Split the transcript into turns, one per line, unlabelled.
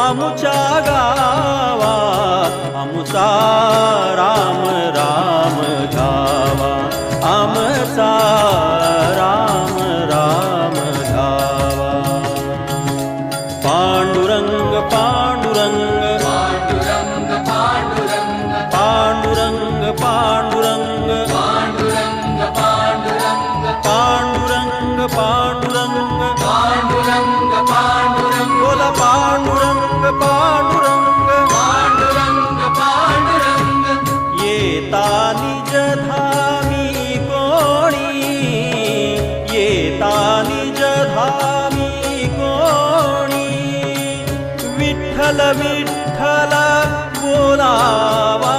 आमुच्या गावा आमुचा राम राम घ्यावा आमचा राम राम घ्यावा पांडुरंग पांडुरंग
पांडुरंग पांडुरंग
पांडुरंग पांडुरंग
पांडुरंग
पांडुरंग
पांडुरंग
पांडुरंग
पांडुरंग पांडुरंग
बोला पांडुरंग पांडुरंग
पांडुरंग पांडुरंग
येता निज धामी कोणी येता निज धामी कोणी विठ्ठल विठ्ठल बोलावा